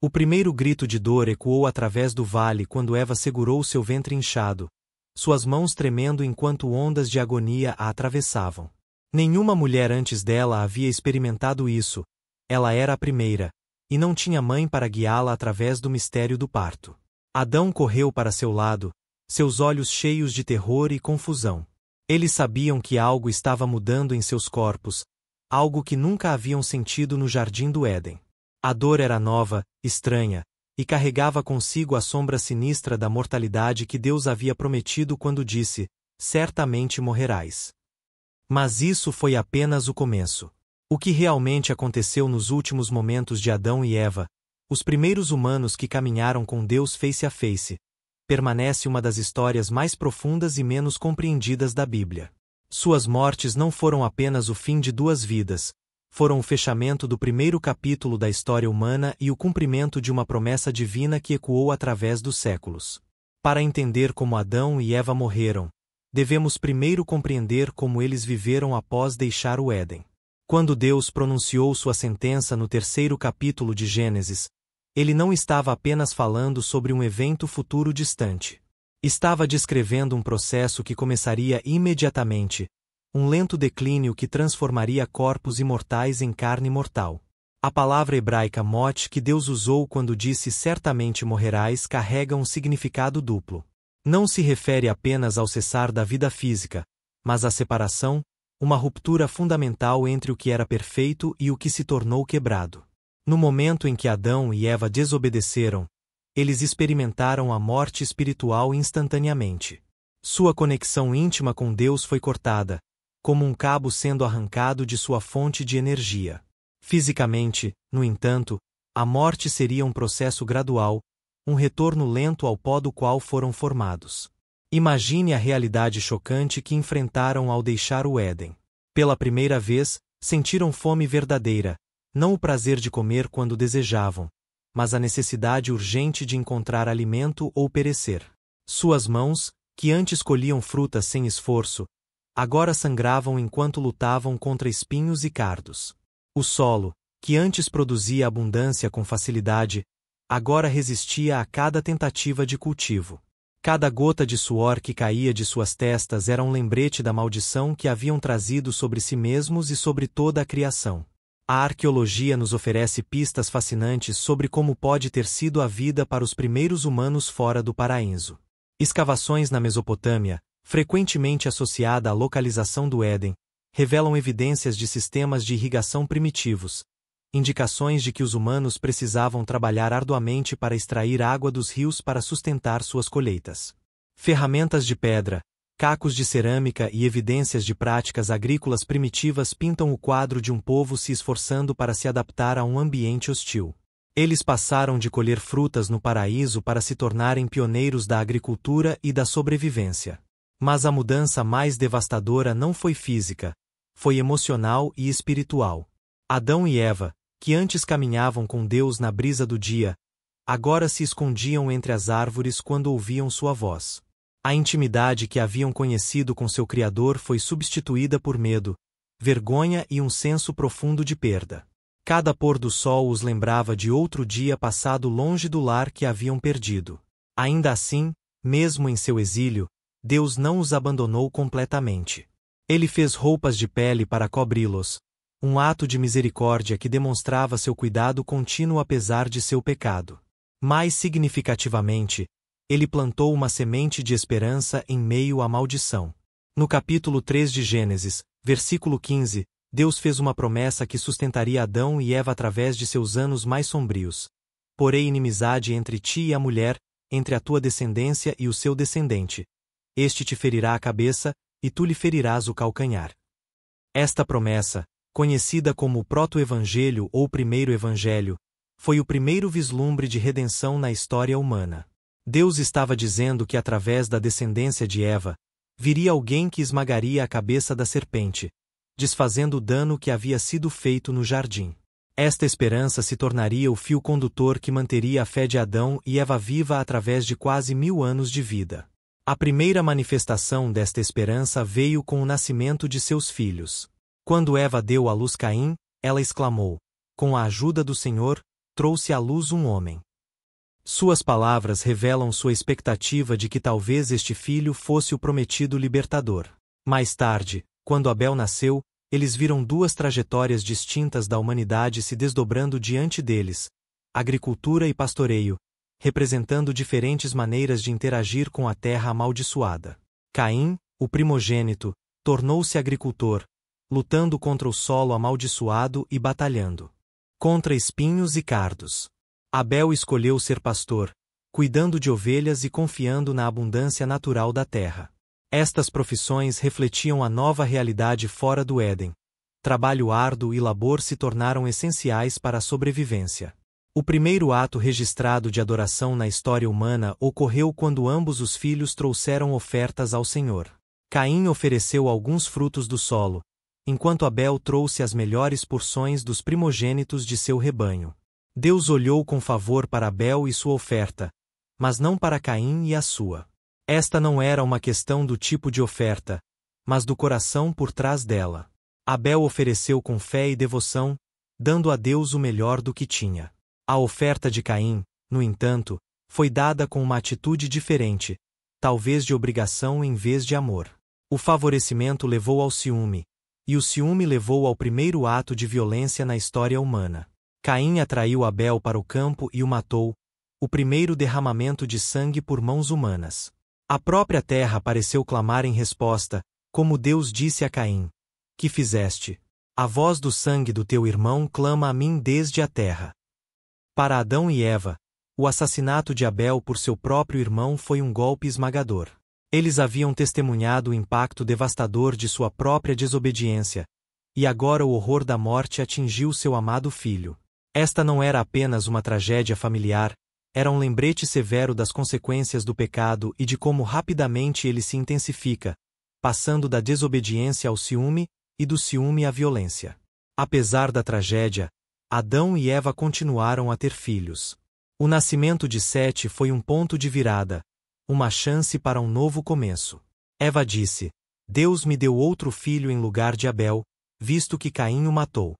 O primeiro grito de dor ecoou através do vale quando Eva segurou seu ventre inchado, suas mãos tremendo enquanto ondas de agonia a atravessavam. Nenhuma mulher antes dela havia experimentado isso, ela era a primeira, e não tinha mãe para guiá-la através do mistério do parto. Adão correu para seu lado, seus olhos cheios de terror e confusão. Eles sabiam que algo estava mudando em seus corpos, algo que nunca haviam sentido no jardim do Éden. A dor era nova, estranha, e carregava consigo a sombra sinistra da mortalidade que Deus havia prometido quando disse: certamente morrerás. Mas isso foi apenas o começo. O que realmente aconteceu nos últimos momentos de Adão e Eva, os primeiros humanos que caminharam com Deus face a face, permanece uma das histórias mais profundas e menos compreendidas da Bíblia. Suas mortes não foram apenas o fim de duas vidas, foram o fechamento do primeiro capítulo da história humana e o cumprimento de uma promessa divina que ecoou através dos séculos. Para entender como Adão e Eva morreram, devemos primeiro compreender como eles viveram após deixar o Éden. Quando Deus pronunciou sua sentença no terceiro capítulo de Gênesis, ele não estava apenas falando sobre um evento futuro distante. Estava descrevendo um processo que começaria imediatamente, um lento declínio que transformaria corpos imortais em carne mortal. A palavra hebraica mot que Deus usou quando disse certamente morrerás carrega um significado duplo. Não se refere apenas ao cessar da vida física, mas à separação, uma ruptura fundamental entre o que era perfeito e o que se tornou quebrado. No momento em que Adão e Eva desobedeceram, eles experimentaram a morte espiritual instantaneamente. Sua conexão íntima com Deus foi cortada, como um cabo sendo arrancado de sua fonte de energia. Fisicamente, no entanto, a morte seria um processo gradual, um retorno lento ao pó do qual foram formados. Imagine a realidade chocante que enfrentaram ao deixar o Éden. Pela primeira vez, sentiram fome verdadeira, não o prazer de comer quando desejavam, mas a necessidade urgente de encontrar alimento ou perecer. Suas mãos, que antes colhiam frutas sem esforço, agora sangravam enquanto lutavam contra espinhos e cardos. O solo, que antes produzia abundância com facilidade, agora resistia a cada tentativa de cultivo. Cada gota de suor que caía de suas testas era um lembrete da maldição que haviam trazido sobre si mesmos e sobre toda a criação. A arqueologia nos oferece pistas fascinantes sobre como pode ter sido a vida para os primeiros humanos fora do paraíso. Escavações na Mesopotâmia, frequentemente associada à localização do Éden, revelam evidências de sistemas de irrigação primitivos, indicações de que os humanos precisavam trabalhar arduamente para extrair água dos rios para sustentar suas colheitas. Ferramentas de pedra, cacos de cerâmica e evidências de práticas agrícolas primitivas pintam o quadro de um povo se esforçando para se adaptar a um ambiente hostil. Eles passaram de colher frutas no paraíso para se tornarem pioneiros da agricultura e da sobrevivência. Mas a mudança mais devastadora não foi física, foi emocional e espiritual. Adão e Eva, que antes caminhavam com Deus na brisa do dia, agora se escondiam entre as árvores quando ouviam sua voz. A intimidade que haviam conhecido com seu Criador foi substituída por medo, vergonha e um senso profundo de perda. Cada pôr do sol os lembrava de outro dia passado longe do lar que haviam perdido. Ainda assim, mesmo em seu exílio, Deus não os abandonou completamente. Ele fez roupas de pele para cobri-los, um ato de misericórdia que demonstrava seu cuidado contínuo apesar de seu pecado. Mais significativamente, ele plantou uma semente de esperança em meio à maldição. No capítulo 3 de Gênesis, versículo 15, Deus fez uma promessa que sustentaria Adão e Eva através de seus anos mais sombrios. Porém inimizade entre ti e a mulher, entre a tua descendência e o seu descendente. Este te ferirá a cabeça, e tu lhe ferirás o calcanhar. Esta promessa, conhecida como o proto-evangelho ou primeiro evangelho, foi o primeiro vislumbre de redenção na história humana. Deus estava dizendo que através da descendência de Eva, viria alguém que esmagaria a cabeça da serpente, desfazendo o dano que havia sido feito no jardim. Esta esperança se tornaria o fio condutor que manteria a fé de Adão e Eva viva através de quase 1000 anos de vida. A primeira manifestação desta esperança veio com o nascimento de seus filhos. Quando Eva deu à luz Caim, ela exclamou: com a ajuda do Senhor, trouxe à luz um homem. Suas palavras revelam sua expectativa de que talvez este filho fosse o prometido libertador. Mais tarde, quando Abel nasceu, eles viram duas trajetórias distintas da humanidade se desdobrando diante deles: agricultura e pastoreio, representando diferentes maneiras de interagir com a terra amaldiçoada. Caim, o primogênito, tornou-se agricultor, lutando contra o solo amaldiçoado e batalhando contra espinhos e cardos. Abel escolheu ser pastor, cuidando de ovelhas e confiando na abundância natural da terra. Estas profissões refletiam a nova realidade fora do Éden. Trabalho árduo e labor se tornaram essenciais para a sobrevivência. O primeiro ato registrado de adoração na história humana ocorreu quando ambos os filhos trouxeram ofertas ao Senhor. Caim ofereceu alguns frutos do solo, enquanto Abel trouxe as melhores porções dos primogênitos de seu rebanho. Deus olhou com favor para Abel e sua oferta, mas não para Caim e a sua. Esta não era uma questão do tipo de oferta, mas do coração por trás dela. Abel ofereceu com fé e devoção, dando a Deus o melhor do que tinha. A oferta de Caim, no entanto, foi dada com uma atitude diferente, talvez de obrigação em vez de amor. O favorecimento levou ao ciúme, e o ciúme levou ao primeiro ato de violência na história humana. Caim atraiu Abel para o campo e o matou, o primeiro derramamento de sangue por mãos humanas. A própria terra pareceu clamar em resposta, como Deus disse a Caim: "Que fizeste? A voz do sangue do teu irmão clama a mim desde a terra." Para Adão e Eva, o assassinato de Abel por seu próprio irmão foi um golpe esmagador. Eles haviam testemunhado o impacto devastador de sua própria desobediência, e agora o horror da morte atingiu seu amado filho. Esta não era apenas uma tragédia familiar, era um lembrete severo das consequências do pecado e de como rapidamente ele se intensifica, passando da desobediência ao ciúme e do ciúme à violência. Apesar da tragédia, Adão e Eva continuaram a ter filhos. O nascimento de Sete foi um ponto de virada, uma chance para um novo começo. Eva disse: "Deus me deu outro filho em lugar de Abel, visto que Caim o matou."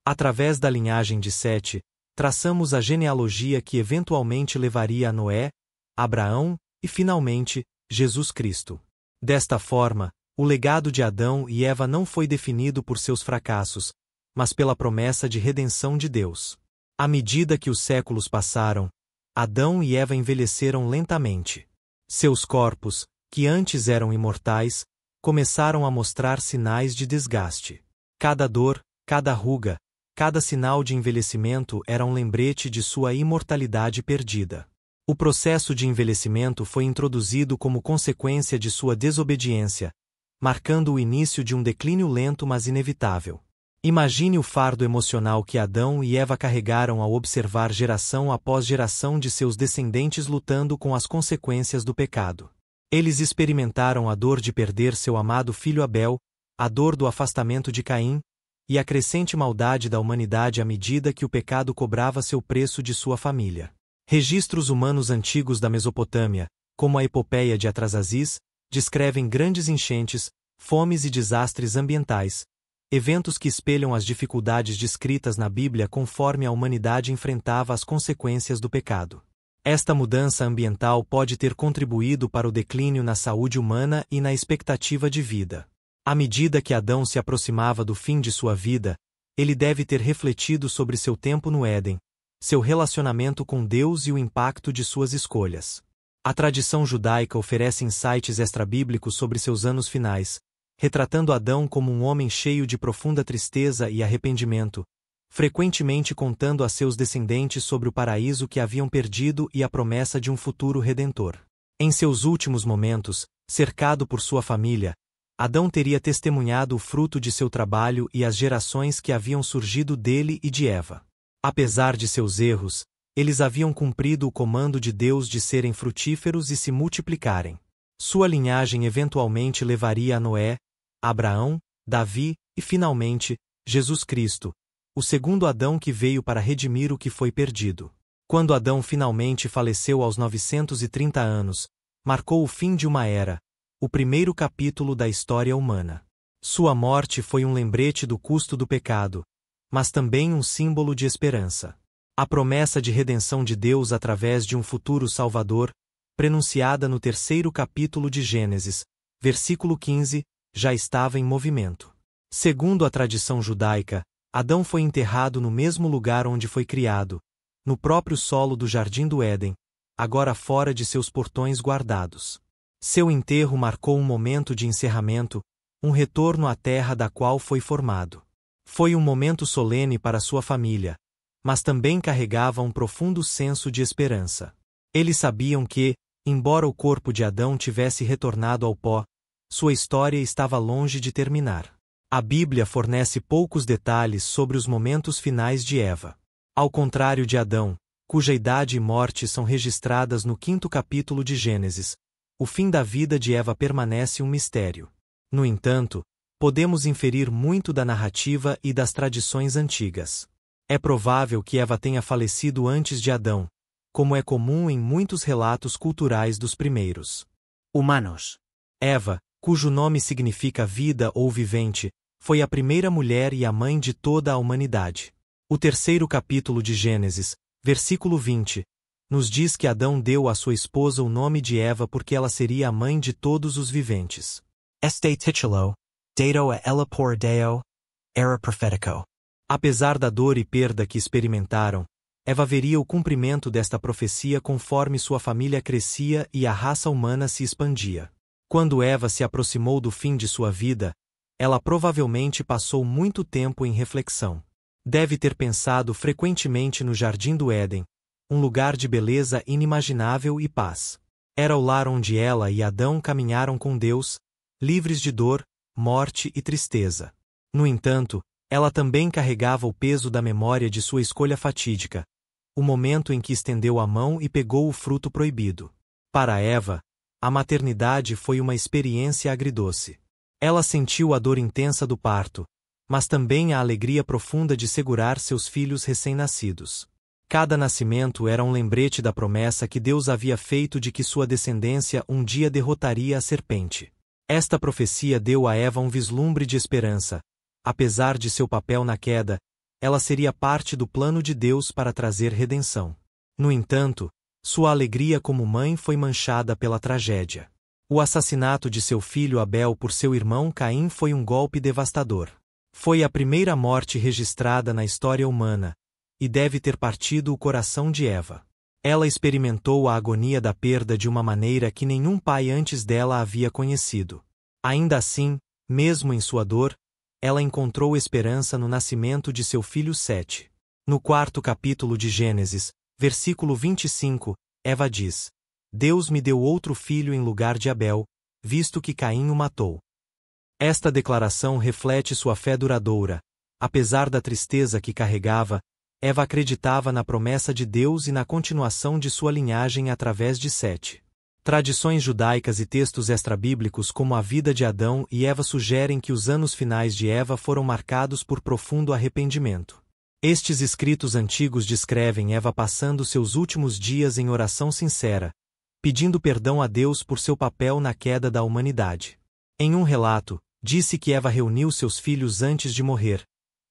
Através da linhagem de Sete, traçamos a genealogia que eventualmente levaria a Noé, Abraão e, finalmente, Jesus Cristo. Desta forma, o legado de Adão e Eva não foi definido por seus fracassos, mas pela promessa de redenção de Deus. À medida que os séculos passaram, Adão e Eva envelheceram lentamente. Seus corpos, que antes eram imortais, começaram a mostrar sinais de desgaste. Cada dor, cada ruga, cada sinal de envelhecimento era um lembrete de sua imortalidade perdida. O processo de envelhecimento foi introduzido como consequência de sua desobediência, marcando o início de um declínio lento mas inevitável. Imagine o fardo emocional que Adão e Eva carregaram ao observar geração após geração de seus descendentes lutando com as consequências do pecado. Eles experimentaram a dor de perder seu amado filho Abel, a dor do afastamento de Caim, e a crescente maldade da humanidade à medida que o pecado cobrava seu preço de sua família. Registros humanos antigos da Mesopotâmia, como a epopeia de Atrasasis, descrevem grandes enchentes, fomes e desastres ambientais, eventos que espelham as dificuldades descritas na Bíblia conforme a humanidade enfrentava as consequências do pecado. Esta mudança ambiental pode ter contribuído para o declínio na saúde humana e na expectativa de vida. À medida que Adão se aproximava do fim de sua vida, ele deve ter refletido sobre seu tempo no Éden, seu relacionamento com Deus e o impacto de suas escolhas. A tradição judaica oferece insights extrabíblicos sobre seus anos finais, retratando Adão como um homem cheio de profunda tristeza e arrependimento, frequentemente contando a seus descendentes sobre o paraíso que haviam perdido e a promessa de um futuro redentor. Em seus últimos momentos, cercado por sua família, Adão teria testemunhado o fruto de seu trabalho e as gerações que haviam surgido dele e de Eva. Apesar de seus erros, eles haviam cumprido o comando de Deus de serem frutíferos e se multiplicarem. Sua linhagem eventualmente levaria a Noé, Abraão, Davi e, finalmente, Jesus Cristo, o segundo Adão que veio para redimir o que foi perdido. Quando Adão finalmente faleceu aos 930 anos, marcou o fim de uma era, o primeiro capítulo da história humana. Sua morte foi um lembrete do custo do pecado, mas também um símbolo de esperança. A promessa de redenção de Deus através de um futuro Salvador, prenunciada no 3º capítulo de Gênesis, versículo 15, já estava em movimento. Segundo a tradição judaica, Adão foi enterrado no mesmo lugar onde foi criado, no próprio solo do Jardim do Éden, agora fora de seus portões guardados. Seu enterro marcou um momento de encerramento, um retorno à terra da qual foi formado. Foi um momento solene para sua família, mas também carregava um profundo senso de esperança. Eles sabiam que, embora o corpo de Adão tivesse retornado ao pó, sua história estava longe de terminar. A Bíblia fornece poucos detalhes sobre os momentos finais de Eva. Ao contrário de Adão, cuja idade e morte são registradas no 5º capítulo de Gênesis, o fim da vida de Eva permanece um mistério. No entanto, podemos inferir muito da narrativa e das tradições antigas. É provável que Eva tenha falecido antes de Adão, como é comum em muitos relatos culturais dos primeiros humanos. Eva, cujo nome significa vida ou vivente, foi a primeira mulher e a mãe de toda a humanidade. O 3º capítulo de Gênesis, versículo 20, nos diz que Adão deu à sua esposa o nome de Eva porque ela seria a mãe de todos os viventes. Este titulo, dado a ela por Deo, era profético. Apesar da dor e perda que experimentaram, Eva veria o cumprimento desta profecia conforme sua família crescia e a raça humana se expandia. Quando Eva se aproximou do fim de sua vida, ela provavelmente passou muito tempo em reflexão. Deve ter pensado frequentemente no Jardim do Éden, um lugar de beleza inimaginável e paz. Era o lar onde ela e Adão caminharam com Deus, livres de dor, morte e tristeza. No entanto, ela também carregava o peso da memória de sua escolha fatídica, o momento em que estendeu a mão e pegou o fruto proibido. Para Eva, a maternidade foi uma experiência agridoce. Ela sentiu a dor intensa do parto, mas também a alegria profunda de segurar seus filhos recém-nascidos. Cada nascimento era um lembrete da promessa que Deus havia feito de que sua descendência um dia derrotaria a serpente. Esta profecia deu a Eva um vislumbre de esperança. Apesar de seu papel na queda, ela seria parte do plano de Deus para trazer redenção. No entanto, sua alegria como mãe foi manchada pela tragédia. O assassinato de seu filho Abel por seu irmão Caim foi um golpe devastador. Foi a primeira morte registrada na história humana, e deve ter partido o coração de Eva. Ela experimentou a agonia da perda de uma maneira que nenhum pai antes dela havia conhecido. Ainda assim, mesmo em sua dor, ela encontrou esperança no nascimento de seu filho Sete. No 4º capítulo de Gênesis, versículo 25, Eva diz: Deus me deu outro filho em lugar de Abel, visto que Caim o matou. Esta declaração reflete sua fé duradoura. Apesar da tristeza que carregava, Eva acreditava na promessa de Deus e na continuação de sua linhagem através de Sete. Tradições judaicas e textos extrabíblicos como a vida de Adão e Eva sugerem que os anos finais de Eva foram marcados por profundo arrependimento. Estes escritos antigos descrevem Eva passando seus últimos dias em oração sincera, pedindo perdão a Deus por seu papel na queda da humanidade. Em um relato, disse que Eva reuniu seus filhos antes de morrer,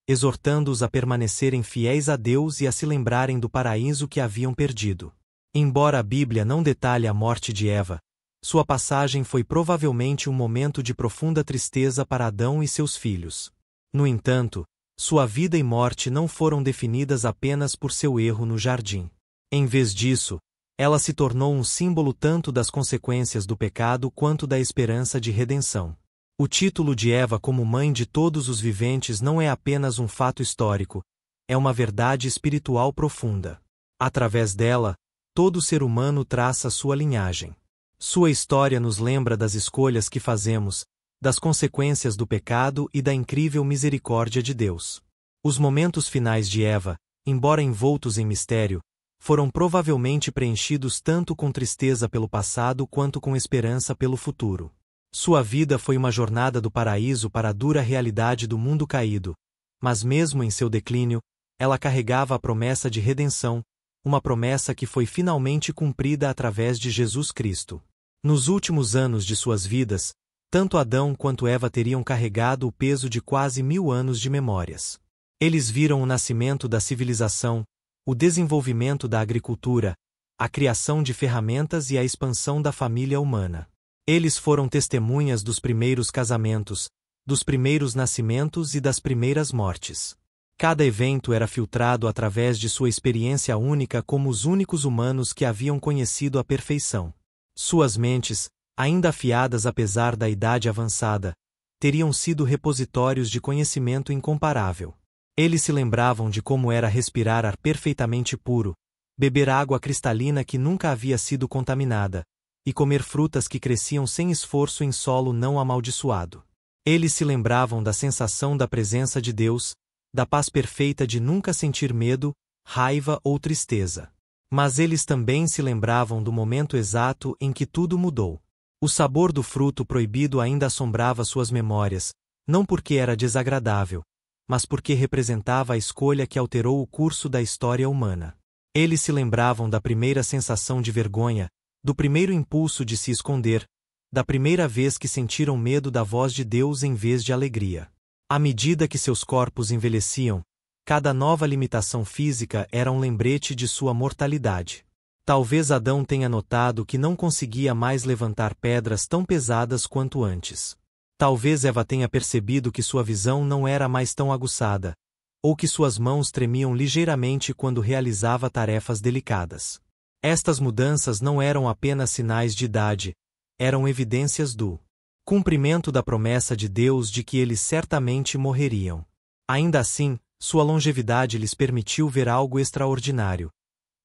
exortando-os a permanecerem fiéis a Deus e a se lembrarem do paraíso que haviam perdido. Embora a Bíblia não detalhe a morte de Eva, sua passagem foi provavelmente um momento de profunda tristeza para Adão e seus filhos. No entanto, sua vida e morte não foram definidas apenas por seu erro no jardim. Em vez disso, ela se tornou um símbolo tanto das consequências do pecado quanto da esperança de redenção. O título de Eva como mãe de todos os viventes não é apenas um fato histórico, é uma verdade espiritual profunda. Através dela, todo ser humano traça sua linhagem. Sua história nos lembra das escolhas que fazemos, das consequências do pecado e da incrível misericórdia de Deus. Os momentos finais de Eva, embora envoltos em mistério, foram provavelmente preenchidos tanto com tristeza pelo passado quanto com esperança pelo futuro. Sua vida foi uma jornada do paraíso para a dura realidade do mundo caído, mas mesmo em seu declínio, ela carregava a promessa de redenção, uma promessa que foi finalmente cumprida através de Jesus Cristo. Nos últimos anos de suas vidas, tanto Adão quanto Eva teriam carregado o peso de quase 1000 anos de memórias. Eles viram o nascimento da civilização, o desenvolvimento da agricultura, a criação de ferramentas e a expansão da família humana. Eles foram testemunhas dos primeiros casamentos, dos primeiros nascimentos e das primeiras mortes. Cada evento era filtrado através de sua experiência única como os únicos humanos que haviam conhecido a perfeição. Suas mentes, ainda afiadas apesar da idade avançada, teriam sido repositórios de conhecimento incomparável. Eles se lembravam de como era respirar ar perfeitamente puro, beber água cristalina que nunca havia sido contaminada, e comer frutas que cresciam sem esforço em solo não amaldiçoado. Eles se lembravam da sensação da presença de Deus, da paz perfeita de nunca sentir medo, raiva ou tristeza. Mas eles também se lembravam do momento exato em que tudo mudou. O sabor do fruto proibido ainda assombrava suas memórias, não porque era desagradável, mas porque representava a escolha que alterou o curso da história humana. Eles se lembravam da primeira sensação de vergonha, do primeiro impulso de se esconder, da primeira vez que sentiram medo da voz de Deus em vez de alegria. À medida que seus corpos envelheciam, cada nova limitação física era um lembrete de sua mortalidade. Talvez Adão tenha notado que não conseguia mais levantar pedras tão pesadas quanto antes. Talvez Eva tenha percebido que sua visão não era mais tão aguçada, ou que suas mãos tremiam ligeiramente quando realizava tarefas delicadas. Estas mudanças não eram apenas sinais de idade, eram evidências do cumprimento da promessa de Deus de que eles certamente morreriam. Ainda assim, sua longevidade lhes permitiu ver algo extraordinário: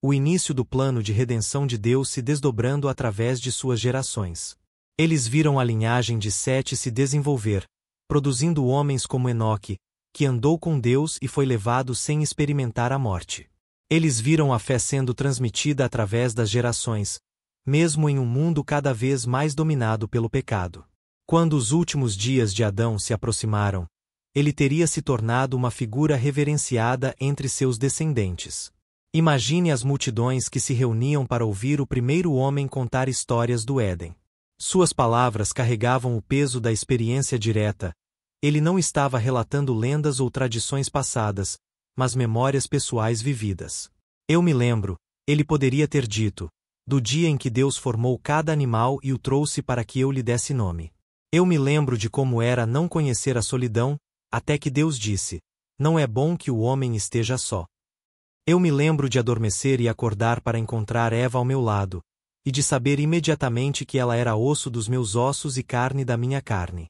o início do plano de redenção de Deus se desdobrando através de suas gerações. Eles viram a linhagem de Sete se desenvolver, produzindo homens como Enoque, que andou com Deus e foi levado sem experimentar a morte. Eles viram a fé sendo transmitida através das gerações, mesmo em um mundo cada vez mais dominado pelo pecado. Quando os últimos dias de Adão se aproximaram, ele teria se tornado uma figura reverenciada entre seus descendentes. Imagine as multidões que se reuniam para ouvir o primeiro homem contar histórias do Éden. Suas palavras carregavam o peso da experiência direta. Ele não estava relatando lendas ou tradições passadas, mas memórias pessoais vividas. Eu me lembro, ele poderia ter dito, do dia em que Deus formou cada animal e o trouxe para que eu lhe desse nome. Eu me lembro de como era não conhecer a solidão, até que Deus disse: não é bom que o homem esteja só. Eu me lembro de adormecer e acordar para encontrar Eva ao meu lado, e de saber imediatamente que ela era osso dos meus ossos e carne da minha carne.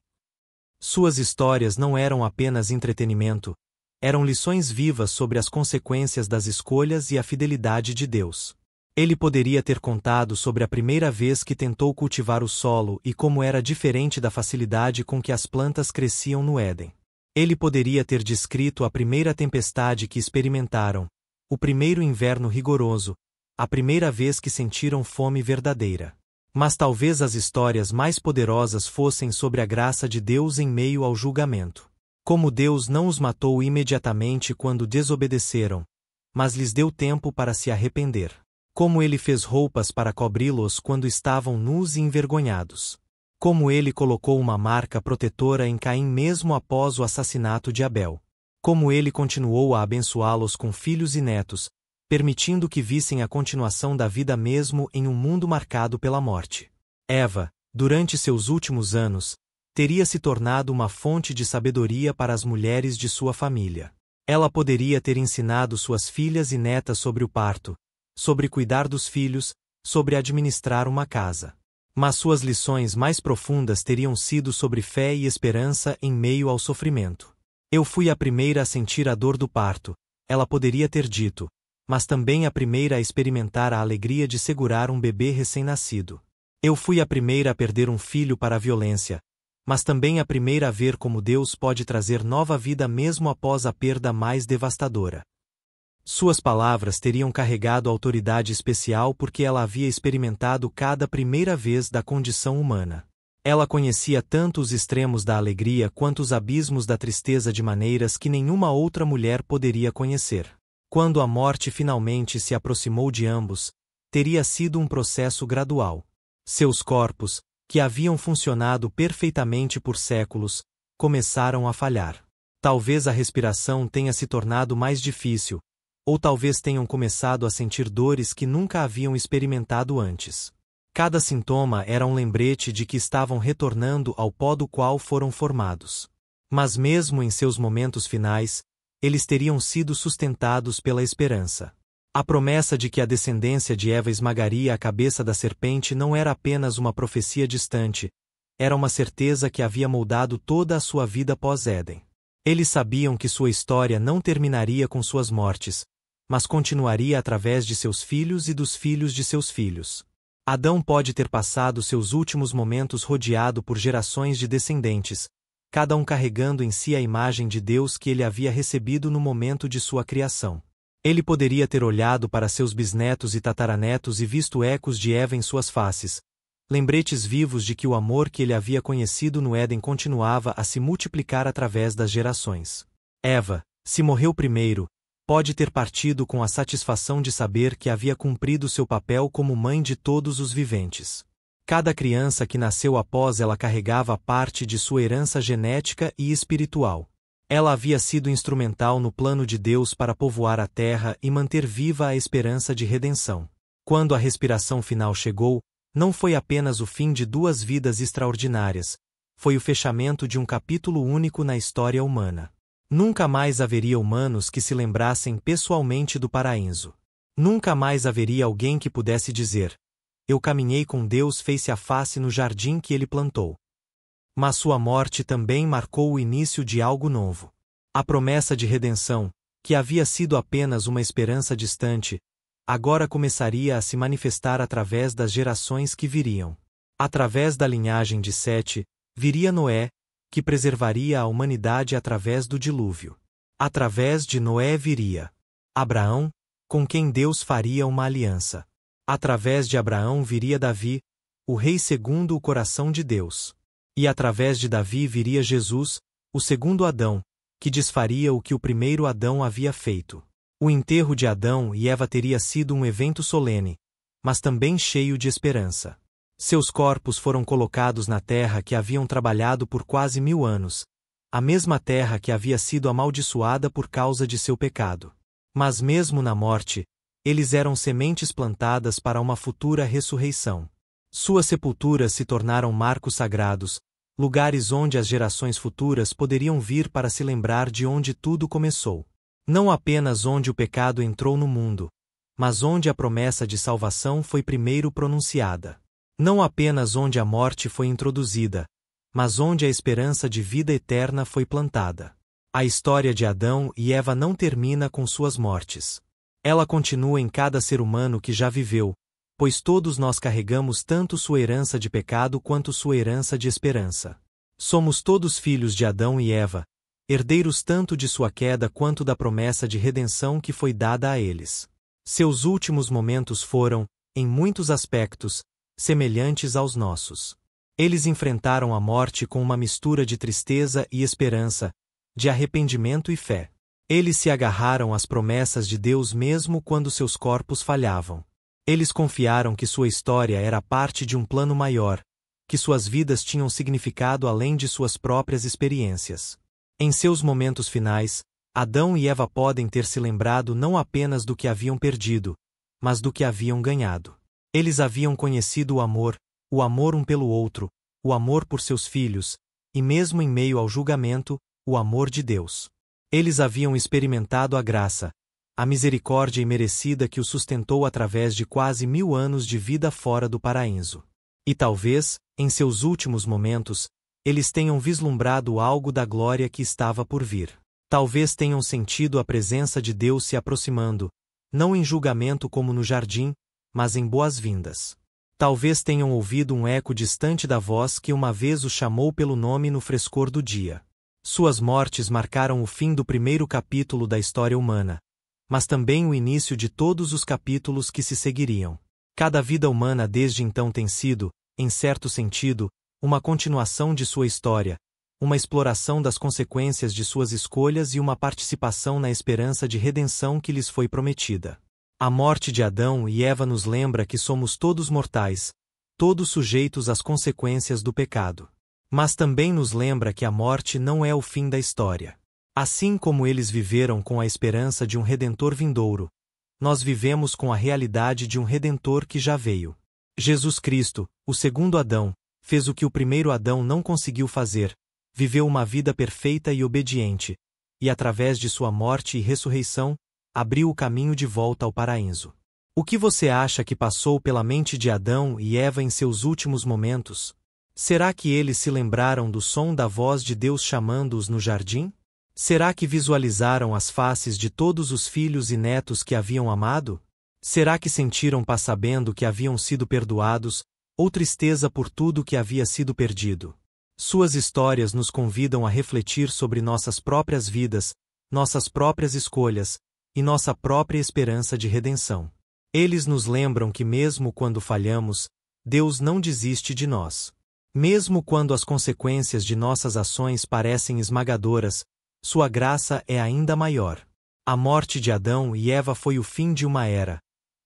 Suas histórias não eram apenas entretenimento, eram lições vivas sobre as consequências das escolhas e a fidelidade de Deus. Ele poderia ter contado sobre a primeira vez que tentou cultivar o solo e como era diferente da facilidade com que as plantas cresciam no Éden. Ele poderia ter descrito a primeira tempestade que experimentaram, o primeiro inverno rigoroso, a primeira vez que sentiram fome verdadeira. Mas talvez as histórias mais poderosas fossem sobre a graça de Deus em meio ao julgamento. Como Deus não os matou imediatamente quando desobedeceram, mas lhes deu tempo para se arrepender. Como ele fez roupas para cobri-los quando estavam nus e envergonhados. Como ele colocou uma marca protetora em Caim mesmo após o assassinato de Abel. Como ele continuou a abençoá-los com filhos e netos, permitindo que vissem a continuação da vida mesmo em um mundo marcado pela morte. Eva, durante seus últimos anos, teria se tornado uma fonte de sabedoria para as mulheres de sua família. Ela poderia ter ensinado suas filhas e netas sobre o parto, sobre cuidar dos filhos, sobre administrar uma casa. Mas suas lições mais profundas teriam sido sobre fé e esperança em meio ao sofrimento. Eu fui a primeira a sentir a dor do parto, ela poderia ter dito, mas também a primeira a experimentar a alegria de segurar um bebê recém-nascido. Eu fui a primeira a perder um filho para a violência, mas também a primeira a ver como Deus pode trazer nova vida mesmo após a perda mais devastadora. Suas palavras teriam carregado autoridade especial porque ela havia experimentado cada primeira vez da condição humana. Ela conhecia tanto os extremos da alegria quanto os abismos da tristeza de maneiras que nenhuma outra mulher poderia conhecer. Quando a morte finalmente se aproximou de ambos, teria sido um processo gradual. Seus corpos, que haviam funcionado perfeitamente por séculos, começaram a falhar. Talvez a respiração tenha se tornado mais difícil, ou talvez tenham começado a sentir dores que nunca haviam experimentado antes. Cada sintoma era um lembrete de que estavam retornando ao pó do qual foram formados. Mas mesmo em seus momentos finais, eles teriam sido sustentados pela esperança. A promessa de que a descendência de Eva esmagaria a cabeça da serpente não era apenas uma profecia distante, era uma certeza que havia moldado toda a sua vida pós-Éden. Eles sabiam que sua história não terminaria com suas mortes, mas continuaria através de seus filhos e dos filhos de seus filhos. Adão pode ter passado seus últimos momentos rodeado por gerações de descendentes, cada um carregando em si a imagem de Deus que ele havia recebido no momento de sua criação. Ele poderia ter olhado para seus bisnetos e tataranetos e visto ecos de Eva em suas faces, lembretes vivos de que o amor que ele havia conhecido no Éden continuava a se multiplicar através das gerações. Eva, se morreu primeiro, pode ter partido com a satisfação de saber que havia cumprido seu papel como mãe de todos os viventes. Cada criança que nasceu após ela carregava parte de sua herança genética e espiritual. Ela havia sido instrumental no plano de Deus para povoar a terra e manter viva a esperança de redenção. Quando a respiração final chegou, não foi apenas o fim de duas vidas extraordinárias, foi o fechamento de um capítulo único na história humana. Nunca mais haveria humanos que se lembrassem pessoalmente do paraíso. Nunca mais haveria alguém que pudesse dizer: eu caminhei com Deus face a face no jardim que ele plantou. Mas sua morte também marcou o início de algo novo. A promessa de redenção, que havia sido apenas uma esperança distante, agora começaria a se manifestar através das gerações que viriam. Através da linhagem de Sete, viria Noé, que preservaria a humanidade através do dilúvio. Através de Noé viria Abraão, com quem Deus faria uma aliança. Através de Abraão viria Davi, o rei segundo o coração de Deus. E através de Davi viria Jesus, o segundo Adão, que desfaria o que o primeiro Adão havia feito. O enterro de Adão e Eva teria sido um evento solene, mas também cheio de esperança. Seus corpos foram colocados na terra que haviam trabalhado por quase 1000 anos, a mesma terra que havia sido amaldiçoada por causa de seu pecado. Mas mesmo na morte, eles eram sementes plantadas para uma futura ressurreição. Suas sepulturas se tornaram marcos sagrados, lugares onde as gerações futuras poderiam vir para se lembrar de onde tudo começou. Não apenas onde o pecado entrou no mundo, mas onde a promessa de salvação foi primeiro pronunciada. Não apenas onde a morte foi introduzida, mas onde a esperança de vida eterna foi plantada. A história de Adão e Eva não termina com suas mortes. Ela continua em cada ser humano que já viveu, pois todos nós carregamos tanto sua herança de pecado quanto sua herança de esperança. Somos todos filhos de Adão e Eva, herdeiros tanto de sua queda quanto da promessa de redenção que foi dada a eles. Seus últimos momentos foram, em muitos aspectos, semelhantes aos nossos. Eles enfrentaram a morte com uma mistura de tristeza e esperança, de arrependimento e fé. Eles se agarraram às promessas de Deus mesmo quando seus corpos falhavam. Eles confiaram que sua história era parte de um plano maior, que suas vidas tinham significado além de suas próprias experiências. Em seus momentos finais, Adão e Eva podem ter se lembrado não apenas do que haviam perdido, mas do que haviam ganhado. Eles haviam conhecido o amor um pelo outro, o amor por seus filhos, e mesmo em meio ao julgamento, o amor de Deus. Eles haviam experimentado a graça, a misericórdia imerecida que o sustentou através de quase 1000 anos de vida fora do paraíso. E talvez, em seus últimos momentos, eles tenham vislumbrado algo da glória que estava por vir. Talvez tenham sentido a presença de Deus se aproximando, não em julgamento como no jardim, mas em boas-vindas. Talvez tenham ouvido um eco distante da voz que uma vez o chamou pelo nome no frescor do dia. Suas mortes marcaram o fim do primeiro capítulo da história humana, mas também o início de todos os capítulos que se seguiriam. Cada vida humana desde então tem sido, em certo sentido, uma continuação de sua história, uma exploração das consequências de suas escolhas e uma participação na esperança de redenção que lhes foi prometida. A morte de Adão e Eva nos lembra que somos todos mortais, todos sujeitos às consequências do pecado. Mas também nos lembra que a morte não é o fim da história. Assim como eles viveram com a esperança de um Redentor vindouro, nós vivemos com a realidade de um Redentor que já veio. Jesus Cristo, o segundo Adão, fez o que o primeiro Adão não conseguiu fazer, viveu uma vida perfeita e obediente, e através de sua morte e ressurreição, abriu o caminho de volta ao paraíso. O que você acha que passou pela mente de Adão e Eva em seus últimos momentos? Será que eles se lembraram do som da voz de Deus chamando-os no jardim? Será que visualizaram as faces de todos os filhos e netos que haviam amado? Será que sentiram paz sabendo que haviam sido perdoados, ou tristeza por tudo que havia sido perdido? Suas histórias nos convidam a refletir sobre nossas próprias vidas, nossas próprias escolhas, e nossa própria esperança de redenção. Eles nos lembram que mesmo quando falhamos, Deus não desiste de nós. Mesmo quando as consequências de nossas ações parecem esmagadoras, sua graça é ainda maior. A morte de Adão e Eva foi o fim de uma era,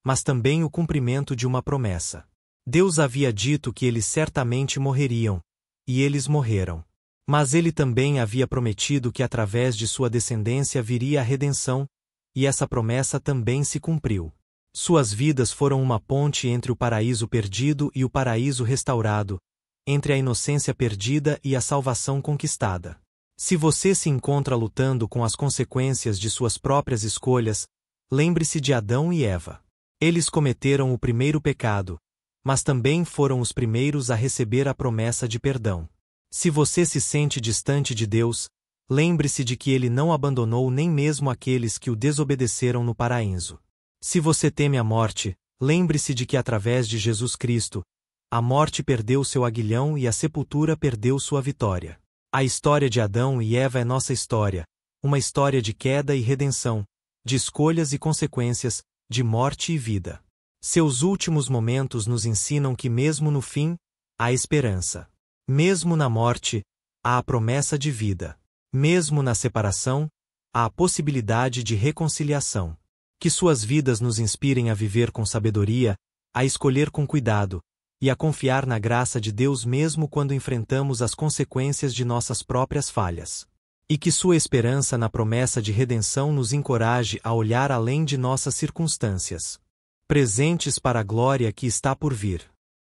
mas também o cumprimento de uma promessa. Deus havia dito que eles certamente morreriam, e eles morreram. Mas ele também havia prometido que através de sua descendência viria a redenção, e essa promessa também se cumpriu. Suas vidas foram uma ponte entre o paraíso perdido e o paraíso restaurado, entre a inocência perdida e a salvação conquistada. Se você se encontra lutando com as consequências de suas próprias escolhas, lembre-se de Adão e Eva. Eles cometeram o primeiro pecado, mas também foram os primeiros a receber a promessa de perdão. Se você se sente distante de Deus, lembre-se de que Ele não abandonou nem mesmo aqueles que o desobedeceram no paraíso. Se você teme a morte, lembre-se de que através de Jesus Cristo, a morte perdeu seu aguilhão e a sepultura perdeu sua vitória. A história de Adão e Eva é nossa história, uma história de queda e redenção, de escolhas e consequências, de morte e vida. Seus últimos momentos nos ensinam que mesmo no fim, há esperança. Mesmo na morte, há a promessa de vida. Mesmo na separação, há a possibilidade de reconciliação. Que suas vidas nos inspirem a viver com sabedoria, a escolher com cuidado, e a confiar na graça de Deus mesmo quando enfrentamos as consequências de nossas próprias falhas. E que sua esperança na promessa de redenção nos encoraje a olhar além de nossas circunstâncias. Presentes para a glória que está por vir.